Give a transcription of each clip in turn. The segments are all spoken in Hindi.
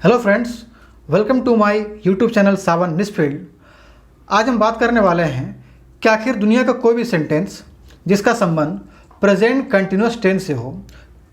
Hello friends, welcome to my YouTube channel Sawan निस्फील्ड। आज हम बात करने वाले हैं कि आखिर दुनिया का कोई भी सेंटेंस जिसका संबंध प्रेजेंट कंटिन्यूस टेंस से हो,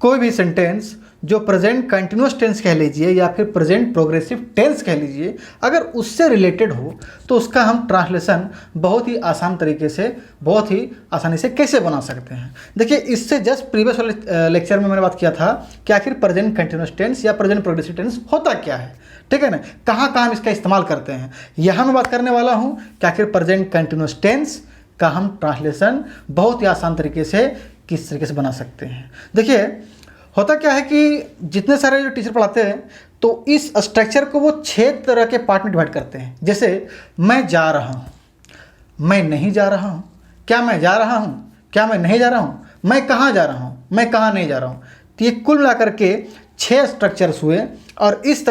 कोई भी सेंटेंस जो प्रेजेंट कंटिन्यूस टेंस कह लीजिए या फिर प्रेजेंट प्रोग्रेसिव टेंस कह लीजिए, अगर उससे रिलेटेड हो तो उसका हम ट्रांसलेशन बहुत ही आसान तरीके से, बहुत ही आसानी से कैसे बना सकते हैं। देखिए, इससे जस्ट प्रीवियस वाले लेक्चर में मैंने बात किया था कि आखिर प्रेजेंट कंटिन्यूस टेंस या प्रेजेंट प्रोग्रेसिव टेंस होता क्या है, ठीक है ना, कहाँ कहाँ हम इसका इस्तेमाल करते हैं। यहाँ मैं बात करने वाला हूँ कि आखिर प्रेजेंट कंटिन्यूस टेंस का हम ट्रांसलेशन बहुत ही आसान तरीके से किस तरीके से बना सकते हैं। देखिए, होता क्या है कि जितने सारे जो टीचर पढ़ाते हैं तो इस स्ट्रक्चर को वो 6 तरह के पार्ट में डिवाइड करते हैं। जैसे मैं जा रहा हूँ, मैं नहीं जा रहा हूँ, क्या मैं जा रहा हूँ, क्या मैं नहीं जा रहा हूँ, मैं कहाँ जा रहा हूँ, मैं कहाँ नहीं जा रहा हूँ। तो ये कुल मिलाकर के 6 स्ट्रक्चर्स हुए और इस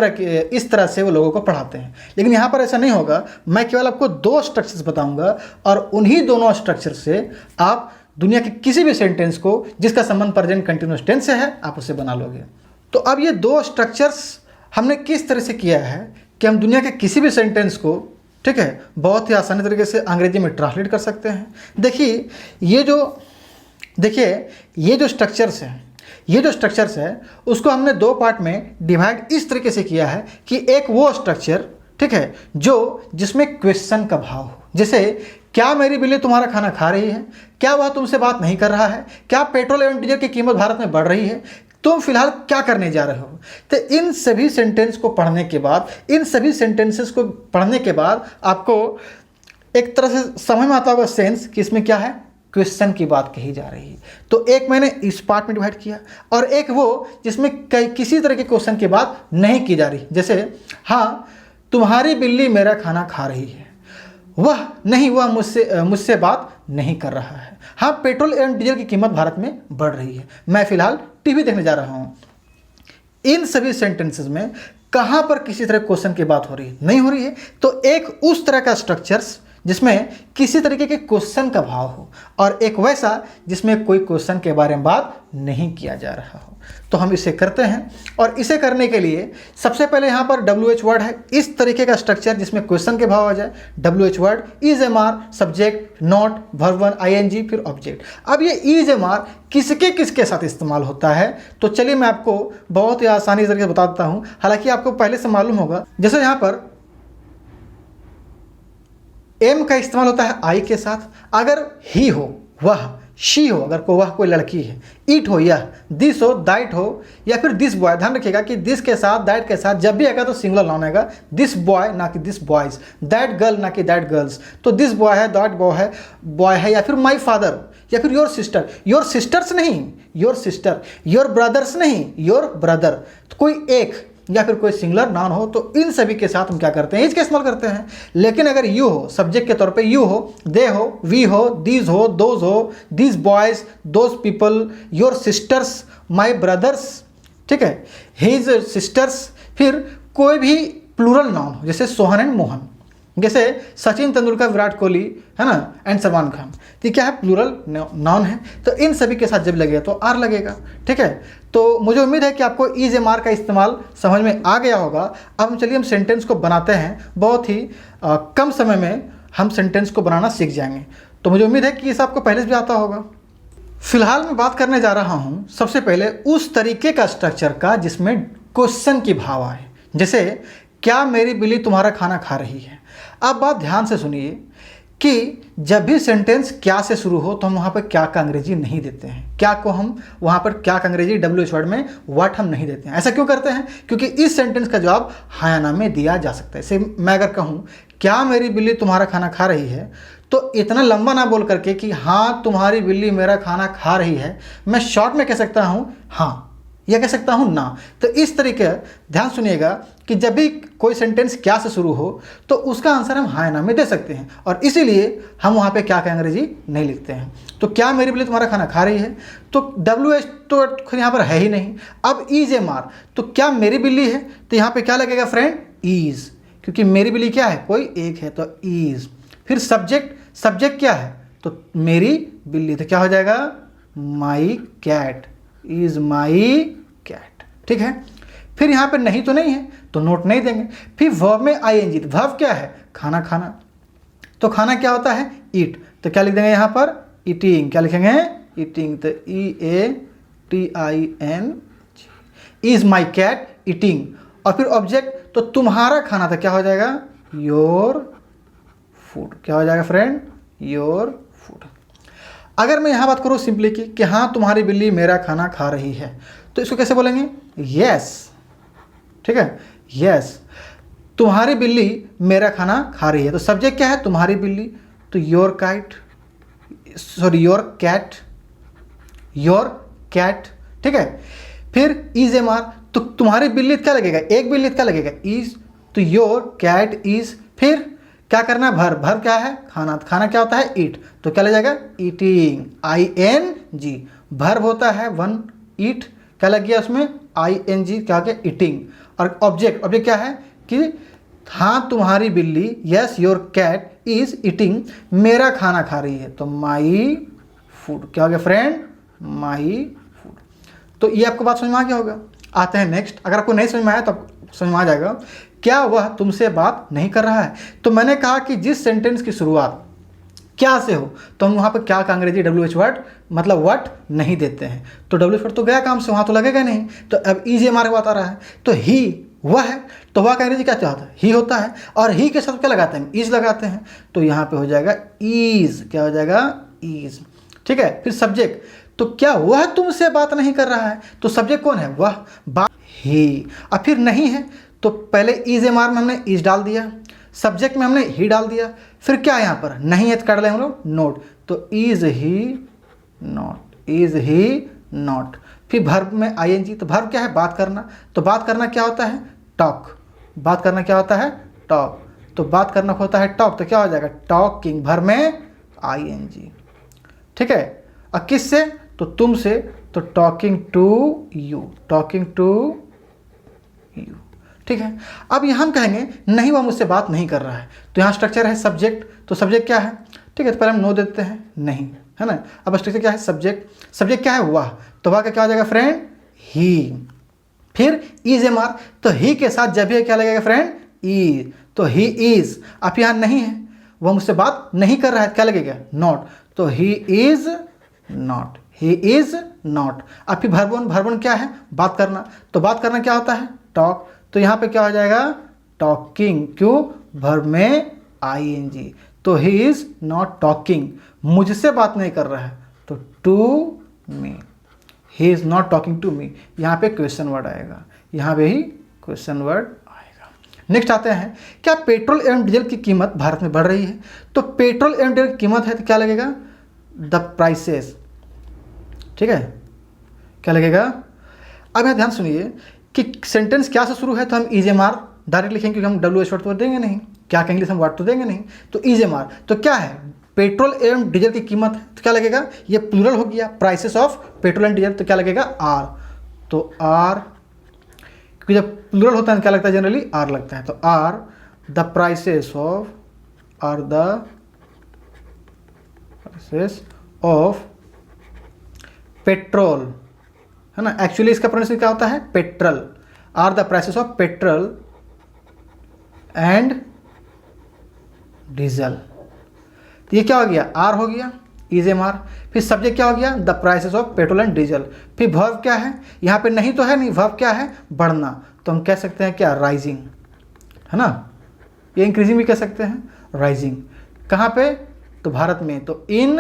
तरह से वो लोगों को पढ़ाते हैं। लेकिन यहाँ पर ऐसा नहीं होगा, मैं केवल आपको 2 स्ट्रक्चर्स बताऊँगा और उन्हीं दोनों स्ट्रक्चर से आप दुनिया के किसी भी सेंटेंस को जिसका संबंध प्रेजेंट कंटिन्यूस टेंस से है, आप उसे बना लोगे। तो अब ये 2 स्ट्रक्चर्स हमने किस तरह से किया है कि हम दुनिया के किसी भी सेंटेंस को, ठीक है, बहुत ही आसानी तरीके से अंग्रेजी में ट्रांसलेट कर सकते हैं। देखिए, ये जो स्ट्रक्चर्स है उसको हमने 2 पार्ट में डिवाइड इस तरीके से किया है कि एक वो स्ट्रक्चर, ठीक है, जिसमें क्वेश्चन का भाव हो। जैसे, क्या मेरी बिल्ली तुम्हारा खाना खा रही है, क्या वह तुमसे बात नहीं कर रहा है, क्या पेट्रोल एवं डीजल की कीमत भारत में बढ़ रही है, तुम फिलहाल क्या करने जा रहे हो। तो इन सभी सेंटेंसेस को पढ़ने के बाद आपको एक तरह से समझ में आता होगा सेंस कि इसमें क्या है, क्वेश्चन की बात कही जा रही है। तो एक मैंने इस पार्ट में डिवाइड किया और एक वो जिसमें किसी तरह के क्वेश्चन की बात नहीं की जा रही। जैसे, हाँ तुम्हारी बिल्ली मेरा खाना खा रही है, वह मुझसे बात नहीं कर रहा है, हाँ पेट्रोल एवं डीजल की कीमत भारत में बढ़ रही है, मैं फिलहाल टीवी देखने जा रहा हूँ। इन सभी सेंटेंसेस में कहाँ पर किसी तरह क्वेश्चन की बात हो रही है, नहीं हो रही है। तो एक उस तरह का स्ट्रक्चर्स जिसमें किसी तरीके के क्वेश्चन का भाव हो और एक वैसा जिसमें कोई क्वेश्चन के बारे में बात नहीं किया जा रहा हो। तो हम इसे करते हैं और इसे करने के लिए सबसे पहले यहाँ पर WH वर्ड है, इस तरीके का स्ट्रक्चर जिसमें क्वेश्चन के भाव आ जाए। WH word is am are, subject, not, verb 1, ING, फिर ऑब्जेक्ट। अब ये इज एम आर किसके साथ इस्तेमाल होता है, तो चलिए मैं आपको बहुत ही आसानी तरीके से बता देता हूँ। हालांकि आपको पहले से मालूम होगा, जैसे यहाँ पर एम का इस्तेमाल होता है आई के साथ। अगर ही हो, वह, शी हो, अगर वह कोई लड़की है, इट हो, यह, दिस हो, दैट हो, या फिर दिस बॉय। ध्यान रखिएगा कि दिस के साथ, दैट के साथ जब भी आएगा तो सिंगुलर नाउन आएगा। दिस बॉय ना कि दिस बॉयज, दैट गर्ल ना कि दैट गर्ल्स। तो दिस बॉय है, दैट बॉय है, या फिर माई फादर, या फिर योर सिस्टर। योर सिस्टर्स नहीं, योर सिस्टर। योर ब्रदर्स नहीं, योर ब्रदर। तो कोई एक या फिर कोई सिंगुलर नाउन हो तो इन सभी के साथ हम क्या करते हैं, इसका इस्तेमाल करते हैं। लेकिन अगर यू हो, सब्जेक्ट के तौर पे यू हो, दे हो, वी हो, दीज हो, दोज हो, these boys, those people, your sisters, my brothers, ठीक है, हिज सिस्टर्स। फिर कोई भी प्लूरल नाउन हो, जैसे सोहन एंड मोहन, जैसे सचिन तेंदुलकर, विराट कोहली, है ना, एंड सलमान खान। तो क्या है, प्लूरल नाउन है। तो इन सभी के साथ जब लगेगा तो आर लगेगा, ठीक है। तो मुझे उम्मीद है कि आपको इज एम आर का इस्तेमाल समझ में आ गया होगा। अब चलिए हम सेंटेंस को बनाते हैं। बहुत ही कम समय में हम सेंटेंस को बनाना सीख जाएंगे। तो मुझे उम्मीद है कि इस आपको पहले से भी आता होगा। फिलहाल मैं बात करने जा रहा हूँ सबसे पहले उस तरीके का स्ट्रक्चर का जिसमें क्वेश्चन की भाव आए। जैसे, क्या मेरी बिल्ली तुम्हारा खाना खा रही है। अब बात ध्यान से सुनिए कि जब भी सेंटेंस क्या से शुरू हो तो हम वहाँ पर क्या का अंग्रेजी नहीं देते हैं। क्या को हम वहाँ पर क्या का अंग्रेजी WH वर्ड में व्हाट हम नहीं देते हैं। ऐसा क्यों करते हैं, क्योंकि इस सेंटेंस का जवाब हाँ या ना में दिया जा सकता है। जैसे मैं अगर कहूँ क्या मेरी बिल्ली तुम्हारा खाना खा रही है, तो इतना लंबा ना बोल करके कि हाँ तुम्हारी बिल्ली मेरा खाना खा रही है, मैं शॉर्ट में कह सकता हूँ हाँ, या कह सकता हूँ ना। तो इस तरीके ध्यान सुनिएगा कि जब भी कोई सेंटेंस क्या से शुरू हो तो उसका आंसर हम हाँ या ना में दे सकते हैं और इसीलिए हम वहाँ पे क्या का अंग्रेजी नहीं लिखते हैं। तो क्या मेरी बिल्ली तुम्हारा खाना खा रही है, तो WH तो यहाँ पर है ही नहीं। अब इज एम आर, तो क्या मेरी बिल्ली है, तो यहाँ पे क्या लगेगा फ्रेंड, इज, क्योंकि मेरी बिल्ली क्या है, कोई एक है, तो इज। फिर सब्जेक्ट क्या है, तो मेरी बिल्ली, तो क्या हो जाएगा, my cat, is my cat, ठीक है। फिर यहाँ पे नहीं तो नहीं है तो नोट नहीं देंगे। फिर वर्ब में आईएनजी, तो वर्ब क्या है? खाना खाना। तो खाना क्या होता है? ईट। तो क्या लिख देंगे यहाँ पर? ईटिंग। क्या लिखेंगे? ईटिंग। तो EATIN, is my cat eating. और फिर ऑब्जेक्ट, तो तुम्हारा खाना था, क्या हो जाएगा? Your food. क्या हो जाएगा फ्रेंड? Your food. अगर मैं यहाँ बात करूँ सिंपली कि हाँ तुम्हारी बिल्ली मेरा खाना खा रही है, तो इसको कैसे बोलेंगे? यस। ठीक है, यस, तुम्हारी बिल्ली मेरा खाना खा रही है। तो सब्जेक्ट क्या है? तुम्हारी बिल्ली। तो your cat, your cat, your cat. ठीक है, फिर इज MR, तो तुम्हारी बिल्ली क्या लगेगा? एक बिल्ली क्या लगेगा? इज। तो योर कैट इज। फिर क्या करना है? भर। भर क्या है? खाना। खाना क्या होता है? ईट। तो क्या लग जाएगा? Eating, ING। भर्ब होता है वन, ईट, क्या लग गया उसमें? ING, क्या हो गया? ईटिंग। और ऑब्जेक्ट, ऑब्जेक्ट क्या है कि हाँ तुम्हारी बिल्ली, yes your cat is eating, मेरा खाना खा रही है। तो माई फूड। क्या हो गया फ्रेंड? My food. तो ये आपको बात समझ में आ गया होगा। आते हैं नेक्स्ट। अगर आपको नहीं समझ में आया तो समझ में आ जाएगा। क्या वह तुमसे बात नहीं कर रहा है? तो मैंने कहा कि जिस सेंटेंस की शुरुआत क्या से हो, तो हम वहाँ पर क्या का अंग्रेजी WH वर्ड, मतलब व्हाट नहीं देते हैं। तो WH वर्ड तो गया काम से, वहाँ तो लगेगा नहीं। तो अब इज हमारे बात आ रहा है, तो ही वह है, तो वह का अंग्रेजी क्या होता है? ही होता है। और ही के साथ क्या लगाते हैं? इज लगाते हैं। तो यहाँ पे हो जाएगा इज। क्या हो जाएगा? इज। ठीक है, फिर सब्जेक्ट, तो क्या वह तुमसे बात नहीं कर रहा है? तो सब्जेक्ट कौन है? वह, बात ही। और फिर नहीं है, तो पहले इज MR में हमने इज डाल दिया, सब्जेक्ट में हमने ही डाल दिया। फिर क्या है यहाँ पर? नहीं है तो कर लें हम लोग नोट। तो is he not, is he not. फिर भर्ब में ING, तो भर्ब क्या है? बात करना। तो बात करना क्या होता है? टॉक। बात करना क्या होता है? टॉक। तो बात करना होता है टॉक, तो क्या हो जाएगा? टॉकिंग। भर्ब में ING। ठीक है, और किससे? तो तुमसे। तो talking to you, talking to you. ठीक है, अब यहाँ हम कहेंगे नहीं वह मुझसे बात नहीं कर रहा है। तो यहाँ स्ट्रक्चर है सब्जेक्ट, तो सब्जेक्ट क्या है? ठीक है, तो पहले हम नो देते हैं, नहीं, है ना। अब स्ट्रक्चर क्या है? सब्जेक्ट। सब्जेक्ट क्या है? वह। तो वह का क्या हो जाएगा फ्रेंड? ही। फिर इज MR, तो ही के साथ जब भी क्या लगेगा फ्रेंड? ई। तो ही इज। अब यहाँ नहीं है, वह मुझसे बात नहीं कर रहा है, क्या लगेगा? नॉट। तो ही is not, he is not. अब फिर भर्बन, भर्बन क्या है? बात करना। तो बात करना क्या होता है? टॉक। तो यहाँ पे क्या हो जाएगा? टॉकिंग। क्यों? भर्ब में ING। तो ही इज नॉट टॉकिंग, मुझसे बात नहीं कर रहा है। तो to me, he is not talking to me. यहाँ पे क्वेश्चन वर्ड आएगा, यहाँ पे ही क्वेश्चन वर्ड आएगा। नेक्स्ट आते हैं, क्या पेट्रोल एवं डीजल की कीमत भारत में बढ़ रही है? तो पेट्रोल एवं डीजल की कीमत है तो क्या लगेगा? The prices. ठीक है, क्या लगेगा? अब यहाँ ध्यान सुनिए कि सेंटेंस क्या से शुरू है, तो हम इज MR डायरेक्ट लिखेंगे, क्योंकि हम WH वर्ड तो देंगे नहीं, क्या कहेंगे हम वर्ड तो देंगे नहीं। तो इज MR, तो क्या है? पेट्रोल एवं डीजल की कीमत है, तो क्या लगेगा? ये प्लूरल हो गया, prices of petrol and diesel, तो क्या लगेगा? आर। तो आर, क्योंकि जब प्लूरल होता है क्या लगता है? जनरली आर लगता है। तो are the prices of, are the prices of petrol, है ना। एक्चुअली इसका प्रोनाउंसिएशन क्या होता है? Petrol. Are the prices of petrol and diesel. ये क्या हो गया? आर हो गया, इज MR। फिर सब्जेक्ट क्या हो गया? The prices of petrol and diesel. फिर वर्ब क्या है? यहाँ पे नहीं तो है नहीं, वर्ब क्या है? बढ़ना। तो हम कह सकते हैं क्या? राइजिंग, है ना। ये इंक्रीजिंग भी कह सकते हैं, राइजिंग। कहाँ पे? तो भारत में। तो इन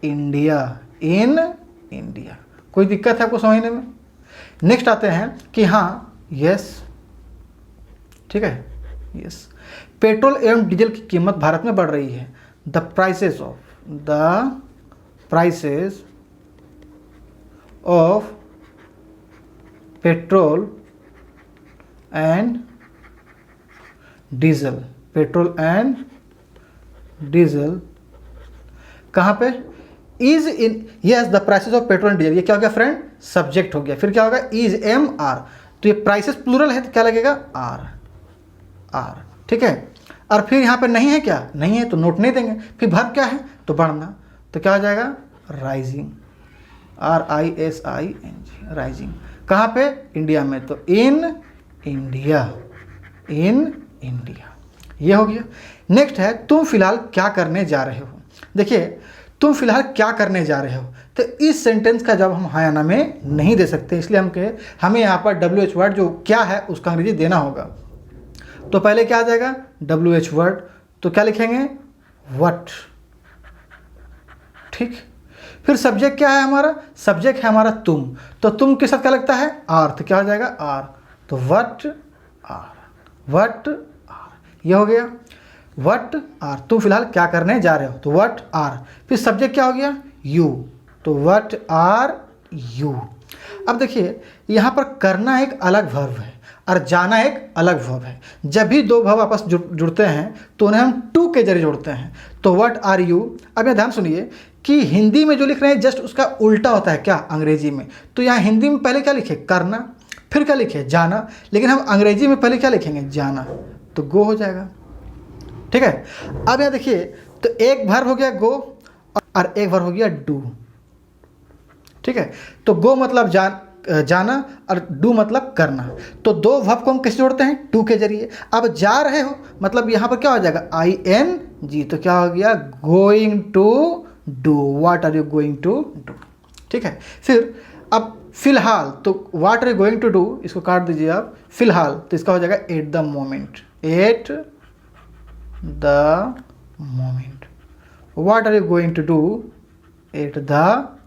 इंडिया, इन इंडिया। कोई दिक्कत है आपको समझने में? नेक्स्ट आते हैं कि हाँ, यस, ठीक है, यस, पेट्रोल एवं डीजल की कीमत भारत में बढ़ रही है। The prices of, the prices of petrol and diesel, petrol and diesel कहाँ पे? Is in, yes the prices of petrol and diesel. ये क्या हो गया फ्रेंड? सब्जेक्ट हो गया। फिर क्या होगा? Is MR। तो ये प्राइसेस प्लूरल है तो क्या लगेगा? Are, are. ठीक है, और फिर यहाँ पे नहीं है, क्या नहीं है तो नोट नहीं देंगे। फिर वर्ब क्या है? तो बढ़ना। तो क्या हो जाएगा? Rising, RISING, rising. कहाँ पे? इंडिया में। तो इन इंडिया, इन इंडिया। ये हो गया। नेक्स्ट है तुम फिलहाल क्या करने जा रहे हो। देखिए तुम फिलहाल क्या करने जा रहे हो, तो इस सेंटेंस का जवाब हम हाँ या ना में नहीं दे सकते, इसलिए हमें यहाँ पर WH वर्ड जो क्या है उसका अंग्रेजी देना होगा। तो पहले क्या आ जाएगा WH वर्ड, तो क्या लिखेंगे व्हाट, ठीक। फिर सब्जेक्ट क्या है हमारा, सब्जेक्ट है हमारा तुम, तो तुम के साथ क्या लगता है आर, तो क्या हो जाएगा आर, तो व्हाट आर, व्हाट आर। ये हो गया व्हाट आर, तुम फिलहाल क्या करने जा रहे हो, तो व्हाट आर। फिर सब्जेक्ट क्या हो गया यू, तो व्हाट आर यू। अब देखिए यहाँ पर करना एक अलग वर्ब है और जाना एक अलग वर्ब है। जब भी दो वर्ब आपस जुड़ते हैं तो उन्हें हम टू के जरिए जोड़ते हैं, तो व्हाट आर यू। अब यहाँ ध्यान सुनिए कि हिंदी में जो लिख रहे हैं जस्ट उसका उल्टा होता है क्या अंग्रेजी में। तो यहाँ हिंदी में पहले क्या लिखे करना, फिर क्या लिखे जाना, लेकिन हम अंग्रेजी में पहले क्या लिखेंगे जाना, तो गो हो जाएगा, ठीक है। अब यहाँ देखिए तो एक वर्ब हो गया गो और एक वर्ब हो गया डू, ठीक है। तो गो मतलब जाना और डू मतलब करना, तो दो वर्ब को हम कैसे जोड़ते हैं टू के जरिए। अब जा रहे हो मतलब यहाँ पर क्या हो जाएगा ING, तो क्या हो गया going to do, what are you going to do, ठीक है। फिर अब फिलहाल तो what are you going to do, इसको काट दीजिए आप, फिलहाल तो इसका हो जाएगा at the moment, at the moment. What are you going to do at the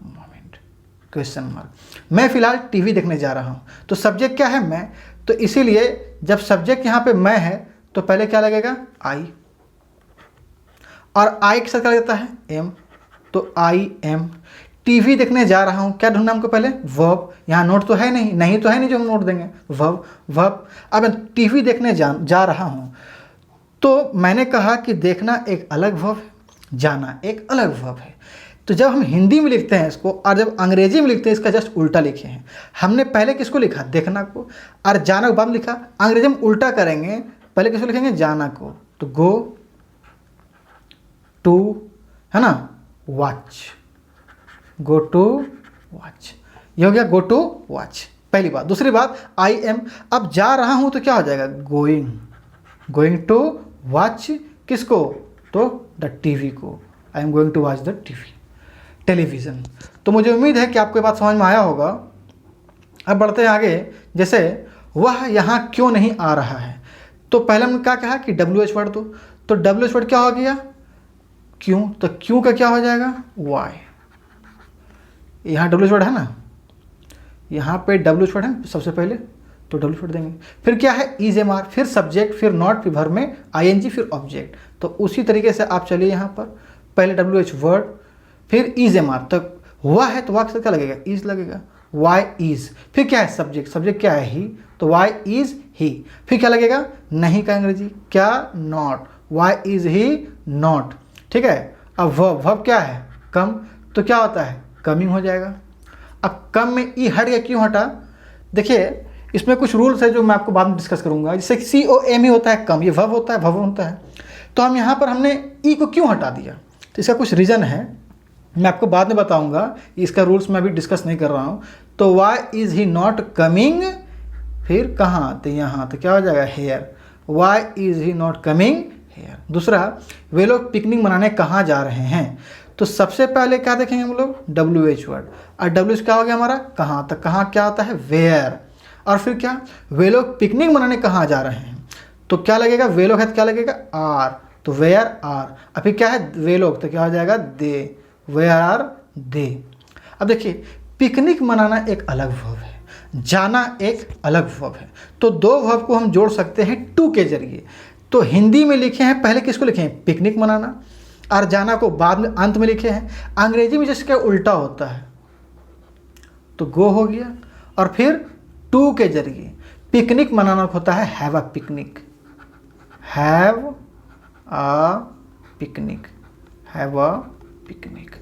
moment, question mark. मैं फिलहाल टीवी देखने जा रहा हूँ, तो सब्जेक्ट क्या है मैं, तो इसीलिए जब सब्जेक्ट यहाँ पे मैं है तो पहले क्या लगेगा आई, और आई के साथ क्या लगता है एम, तो आई एम। टीवी देखने जा रहा हूँ, क्या ढूंढना हमको पहले वर्ब, यहाँ नोट तो है नहीं तो है नहीं जो हम नोट देंगे, वर्ब वर्ब। अब टीवी देखने जा रहा हूँ, तो मैंने कहा कि देखना एक अलग वर्ब है, जाना एक अलग वर्ब है। तो जब हम हिंदी में लिखते हैं इसको और जब अंग्रेजी में लिखते हैं इसका जस्ट उल्टा लिखे हैं। हमने पहले किसको लिखा देखना को, और जाना को बाद में लिखा। अंग्रेजी में उल्टा करेंगे, पहले किसको लिखेंगे जाना को, तो गो टू है ना वॉच, गो टू वॉच। ये हो गया गो टू वॉच, पहली बात। दूसरी बात आई एम, अब जा रहा हूँ तो क्या हो जाएगा गोइंग, गोइंग टू वॉच किसको, तो द टीवी को, I am going to watch the TV, television. तो मुझे उम्मीद है कि आपको ये बात समझ में आया होगा। अब बढ़ते हैं आगे, जैसे वह यहाँ क्यों नहीं आ रहा है, तो पहले हमने क्या कहा कि WH वर्ड, तो WH वर्ड क्या हो गया क्यों, तो क्यों का क्या हो जाएगा वाई। यहाँ WH वर्ड है ना, यहाँ पे WH वर्ड है सबसे पहले, तो WH वर्ड देंगे। फिर क्या है IS, फिर सब्जेक्ट, फिर नॉट, फिर वर्ब में ING, फिर ऑब्जेक्ट। तो उसी तरीके से आप चलिए यहाँ पर पहले WH वर्ड, फिर IS, तो वह है तो वह के साथ क्या लगेगा इज लगेगा, वाई इज। फिर क्या है सब्जेक्ट, सब्जेक्ट क्या है ही, तो वाई इज ही। फिर क्या लगेगा नहीं का अंग्रेजी क्या not, why is he not, ठीक है। अब वर्ब क्या है कम, तो क्या होता है कमिंग हो जाएगा। अब कम में ई हट गया, क्यों हटा, देखिए इसमें कुछ रूल्स है जो मैं आपको बाद में डिस्कस करूंगा। जैसे COM ही होता है कम, ये वर्ब होता है वर्ब होता है, तो हम यहाँ पर हमने ई को क्यों हटा दिया, तो इसका कुछ रीज़न है, मैं आपको बाद में बताऊंगा। इसका रूल्स मैं अभी डिस्कस नहीं कर रहा हूँ। तो why is he not coming, फिर कहाँ, तो यहाँ, तो क्या हो जाएगा here, why is he not coming here. दूसरा, वे लोग पिकनिक मनाने कहाँ जा रहे हैं, तो सबसे पहले क्या देखेंगे हम लोग WH वर्ड, और WH क्या हो गया हमारा कहाँ, तो कहाँ क्या आता है वेयर। और फिर क्या, वे लोग पिकनिक मनाने कहाँ जा रहे हैं, तो क्या लगेगा वे लोग है तो क्या लगेगा आर, तो वेयर आर। अब फिर क्या है वे लोग, तो क्या हो जाएगा दे, वेयर आर दे। अब देखिए पिकनिक मनाना एक अलग वर्ब है, जाना एक अलग वर्ब है, तो दो वर्ब को हम जोड़ सकते हैं टू के जरिए। तो हिंदी में लिखे हैं पहले किसको लिखे हैं पिकनिक मनाना, और जाना को बाद में अंत में लिखे हैं। अंग्रेजी में जिसका उल्टा होता है, तो गो हो गया, और फिर टू के जरिए पिकनिक मनाना होता है have a picnic, have a picnic, have a picnic,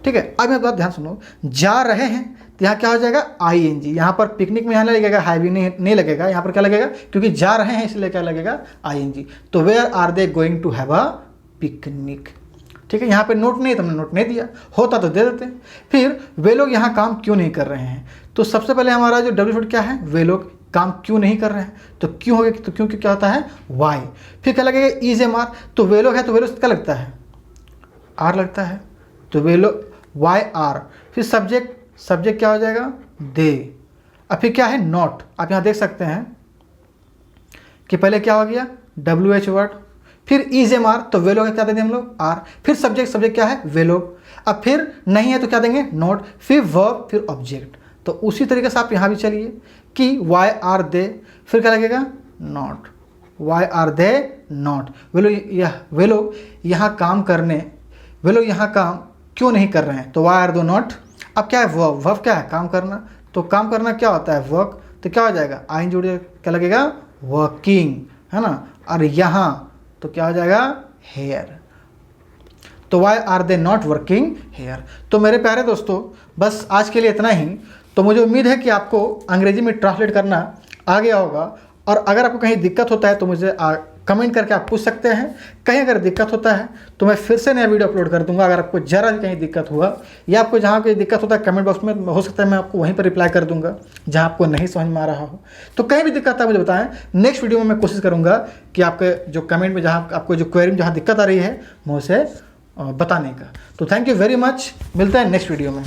ठीक है। अब एक बात ध्यान सुनो, जा रहे हैं तो यहाँ क्या हो जाएगा ING, यहाँ पर पिकनिक में यहाँ लगेगा हैवी नहीं लगेगा, यहाँ पर क्या लगेगा क्योंकि जा रहे हैं इसलिए क्या लगेगा ING। तो where are they going to have a picnic, ठीक है। यहाँ पे नोट नहीं, तुमने नोट नहीं दिया, होता तो दे देते। फिर वे लोग यहाँ काम क्यों नहीं कर रहे हैं, तो सबसे पहले हमारा जो WH वर्ड क्या है वे लोग, काम क्यों नहीं कर रहे हैं, तो क्यों हो गया, तो क्योंकि क्या होता है वाई। फिर क्या लगेगा इज एम आर, तो वे लोग है तो वे लोग क्या लगता है आर लगता है, तो वे लोग वाई आर। फिर सब्जेक्ट क्या हो जाएगा दे। अब फिर क्या है नॉट, आप यहाँ देख सकते हैं कि पहले क्या हो गया WH वर्ड, फिर इज एम आर, तो वे लोग क्या देंगे हम लोग आर, फिर सब्जेक्ट क्या है वे लोग, अब फिर नहीं है तो क्या देंगे नॉट, फिर वर्ब, फिर ऑब्जेक्ट। तो उसी तरीके से आप यहाँ भी चलिए कि वाई आर दे, फिर क्या लगेगा not, why are they not, वे लोग यहाँ काम करने, वे लोग यहाँ काम क्यों नहीं कर रहे हैं, तो वाई आर दो नॉट। अब क्या है वर्ब क्या है काम करना, तो काम करना क्या होता है वर्क, तो क्या हो जाएगा आई जुड़ क्या लगेगा वर्किंग, है ना, और यहाँ तो क्या हो जाएगा हेयर, तो why are they not working here. तो मेरे प्यारे दोस्तों बस आज के लिए इतना ही। तो मुझे उम्मीद है कि आपको अंग्रेजी में ट्रांसलेट करना आ गया होगा, और अगर आपको कहीं दिक्कत होता है तो मुझे कमेंट करके आप पूछ सकते हैं। कहीं अगर दिक्कत होता है तो मैं फिर से नया वीडियो अपलोड कर दूंगा। अगर आपको ज़रा भी कहीं दिक्कत हुआ या आपको जहाँ कोई दिक्कत होता है कमेंट बॉक्स में, हो सकता है मैं आपको वहीं पर रिप्लाई कर दूंगा जहाँ आपको नहीं समझ में आ रहा हो। तो कहीं भी दिक्कत है मुझे बताएं, नेक्स्ट वीडियो में मैं कोशिश करूँगा कि आपके जो कमेंट में जहाँ आपको जो क्वेरी में जहाँ दिक्कत आ रही है मैं उसे बताने का। तो थैंक यू वेरी मच, मिलते हैं नेक्स्ट वीडियो में।